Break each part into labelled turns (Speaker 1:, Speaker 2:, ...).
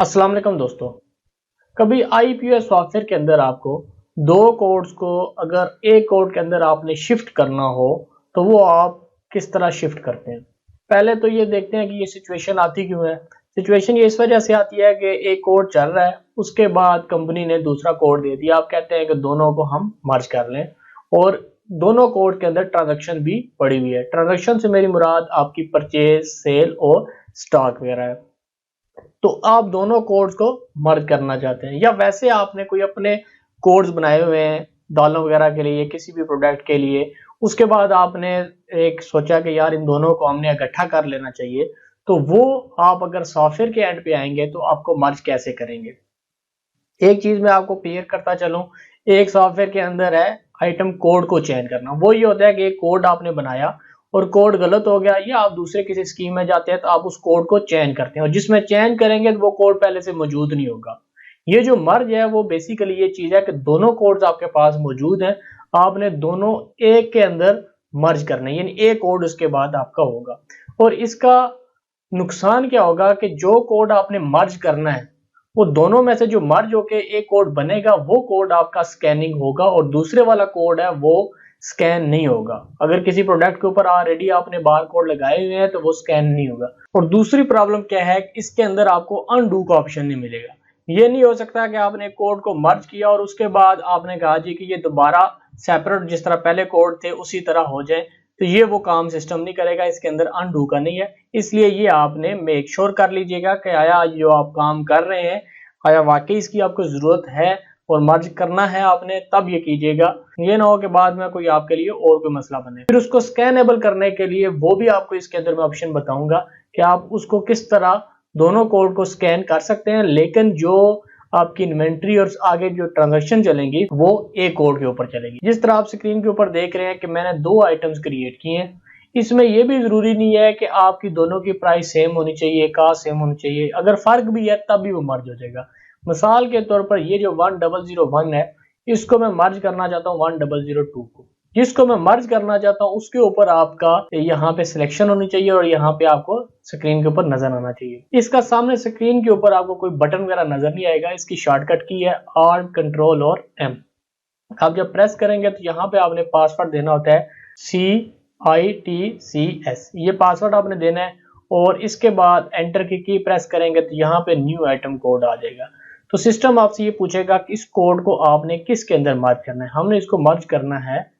Speaker 1: अस्सलाम वालेकुम दोस्तों। कभी आईपीओएस सॉफ्टवेयर के अंदर आपको दो कोड्स को अगर एक कोड के अंदर आपने शिफ्ट करना हो तो वो आप किस तरह शिफ्ट करते हैं। पहले तो ये देखते हैं कि ये सिचुएशन आती क्यों है। सिचुएशन ये इस वजह से आती है कि एक कोड चल रहा है, उसके बाद कंपनी ने दूसरा कोड दे दिया। आप कहते हैं कि दोनों को हम मर्ज कर लें और दोनों कोड के अंदर ट्रांजैक्शन भी पड़ी हुई है। ट्रांजैक्शन से मेरी मुराद आपकी परचेज, सेल और स्टॉक वगैरह है। तो आप दोनों कोड्स को मर्ज करना चाहते हैं, या वैसे आपने कोई अपने कोड्स बनाए हुए हैं दालों वगैरह के लिए, किसी भी प्रोडक्ट के लिए, उसके बाद आपने एक सोचा कि यार इन दोनों को हमने इकट्ठा कर लेना चाहिए। तो वो आप अगर सॉफ्टवेयर के एंड पे आएंगे तो आपको मर्ज कैसे करेंगे। एक चीज मैं आपको क्लियर करता चलूं, एक सॉफ्टवेयर के अंदर है आइटम कोड को चेंज करना। वो ये होता है कि एक कोड आपने बनाया और कोड गलत हो गया, या आप दूसरे किसी स्कीम में जाते हैं तो आप उस कोड को चेंज करते हैं, और जिसमें चेंज करेंगे तो वो कोड पहले से मौजूद नहीं होगा। ये जो मर्ज है वो बेसिकली ये चीज है कि दोनों कोड्स आपके पास मौजूद हैं, आपने दोनों एक के अंदर मर्ज करना है, यानी एक कोड उसके बाद आपका होगा। और इसका नुकसान क्या होगा कि जो कोड आपने मर्ज करना है वो दोनों में से जो मर्ज होके एक कोड बनेगा वो कोड आपका स्कैनिंग होगा, और दूसरे वाला कोड है वो स्कैन नहीं होगा। अगर किसी प्रोडक्ट के ऊपर ऑलरेडी आपने बार कोड लगाए हुए हैं तो वो स्कैन नहीं होगा। और दूसरी प्रॉब्लम क्या है, इसके अंदर आपको अनडू का ऑप्शन नहीं मिलेगा। ये नहीं हो सकता कि आपने कोड को मर्ज किया और उसके बाद आपने कहा जी कि ये दोबारा सेपरेट जिस तरह पहले कोड थे उसी तरह हो जाए, तो ये वो काम सिस्टम नहीं करेगा। इसके अंदर अनडू का नहीं है, इसलिए ये आपने मेक श्योर कर लीजिएगा कि आया जो आप काम कर रहे हैं आया वाकई इसकी आपको जरूरत है और मर्ज करना है आपने, तब ये कीजिएगा। ये ना हो कि बाद में कोई आपके लिए और कोई मसला बने। फिर उसको स्कैनेबल करने के लिए वो भी आपको इसके अंदर मैं ऑप्शन बताऊंगा कि आप उसको किस तरह दोनों कोड को स्कैन कर सकते हैं, लेकिन जो आपकी इन्वेंट्री और आगे जो ट्रांजैक्शन चलेंगी वो एक कोड के ऊपर चलेगी। जिस तरह आप स्क्रीन के ऊपर देख रहे हैं कि मैंने दो आइटम्स क्रिएट किए हैं, इसमें यह भी जरूरी नहीं है कि आपकी दोनों की प्राइस सेम होनी चाहिए, कास्ट सेम होनी चाहिए। अगर फर्क भी है तब भी वो मर्ज हो जाएगा। मिसाल के तौर पर ये जो 1001 है, इसको मैं मर्ज करना चाहता हूँ 1002 को। जिसको मैं मर्ज करना चाहता हूँ उसके ऊपर आपका यहाँ पे सिलेक्शन होनी चाहिए और यहाँ पे आपको स्क्रीन के ऊपर नजर आना चाहिए। इसका सामने स्क्रीन के ऊपर आपको कोई बटन वगैरह नजर नहीं आएगा। इसकी शॉर्टकट की है Alt Control और M। आप जब प्रेस करेंगे तो यहाँ पे आपने पासवर्ड देना होता है CITCS, ये पासवर्ड आपने देना है। और इसके बाद एंटर की प्रेस करेंगे तो यहाँ पे न्यू आइटम कोड आ जाएगा। तो सिस्टम आपसे ये पूछेगा कि इस कोड को आपने किसके अंदर मर्ज करना है। हमने इसको मर्ज करना है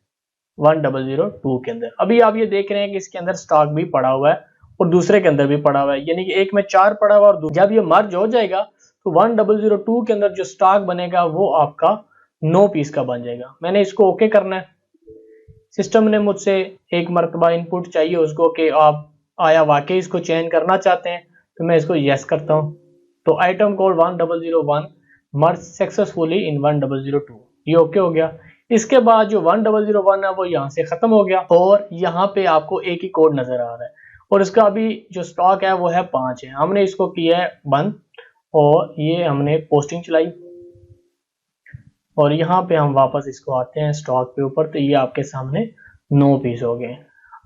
Speaker 1: 1002 के अंदर। अभी आप ये देख रहे हैं कि इसके अंदर स्टॉक भी पड़ा हुआ है और दूसरे के अंदर भी पड़ा हुआ है, यानी कि एक में 4 पड़ा हुआ है। और जब ये मर्ज हो जाएगा तो 1002 के अंदर जो स्टॉक बनेगा वो आपका 9 पीस का बन जाएगा। मैंने इसको ओके करना है। सिस्टम ने मुझसे एक मरतबा इनपुट चाहिए उसको कि आप आया वाकई इसको चेंज करना चाहते हैं, तो मैं इसको यस करता हूँ। तो आइटम कोड 1001 मर्ज सक्सेसफुली इन 1002, ये ओके हो गया। इसके बाद जो 1001 है वो यहाँ से खत्म हो गया और यहाँ पे आपको एक ही कोड नजर आ रहा है, और इसका अभी जो स्टॉक है वो है 5 है। हमने इसको किया है बंद और ये हमने पोस्टिंग चलाई और यहाँ पे हम वापस इसको आते हैं स्टॉक के ऊपर, तो ये आपके सामने 9 पीस हो गए।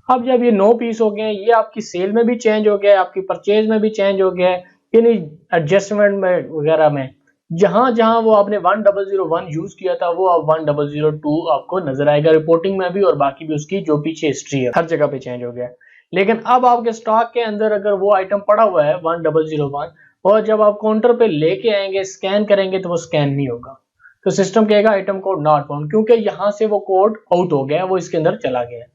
Speaker 1: अब जब ये 9 पीस हो गए, ये आपकी सेल में भी चेंज हो गया, आपकी परचेज में भी चेंज हो गया, यानी एडजस्टमेंट में वगैरह में जहां जहां वो आपने 1001 यूज किया था वो अब 1002 आपको नजर आएगा। रिपोर्टिंग में भी और बाकी भी उसकी जो पीछे हिस्ट्री है हर जगह पे चेंज हो गया। लेकिन अब आपके स्टॉक के अंदर अगर वो आइटम पड़ा हुआ है 1001 और जब आप काउंटर पे लेके आएंगे स्कैन करेंगे तो वो स्कैन नहीं होगा। तो सिस्टम कहेगा आइटम कोड नॉट फाउंड, क्योंकि यहाँ से वो कोड आउट हो गया, वो इसके अंदर चला गया।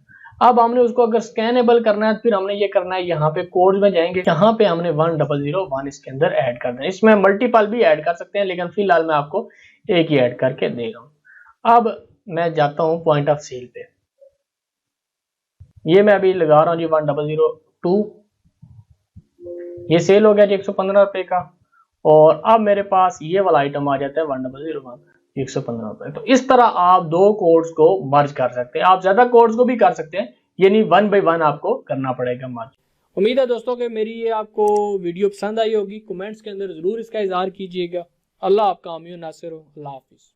Speaker 1: अब हमने उसको अगर स्कैनेबल करना है फिर हमने ये करना है, यहाँ पे कोड्स में जाएंगे, यहाँ पे हमने 1001 इसके अंदर ऐड कर देना है। इसमें मल्टीपल भी ऐड कर सकते हैं, लेकिन फिलहाल मैं आपको एक ही ऐड करके दे रहा हूँ। अब मैं जाता हूँ पॉइंट ऑफ सेल पे, ये मैं अभी लगा रहा हूँ जी 1002, ये सेल हो गया जी 115 रुपए का। और अब मेरे पास ये वाला आइटम आ जाता है 1001 115 रुपए। तो इस तरह आप दो कोड्स को मर्ज कर सकते हैं। आप ज्यादा कोड्स को भी कर सकते हैं, यानी 1 बाय 1 आपको करना पड़ेगा मर्ज। उम्मीद है दोस्तों कि मेरी ये आपको वीडियो पसंद आई होगी। कमेंट्स के अंदर जरूर इसका इजहार कीजिएगा। अल्लाह आपका आमीन नासिर हो। अल्लाह हाफिज।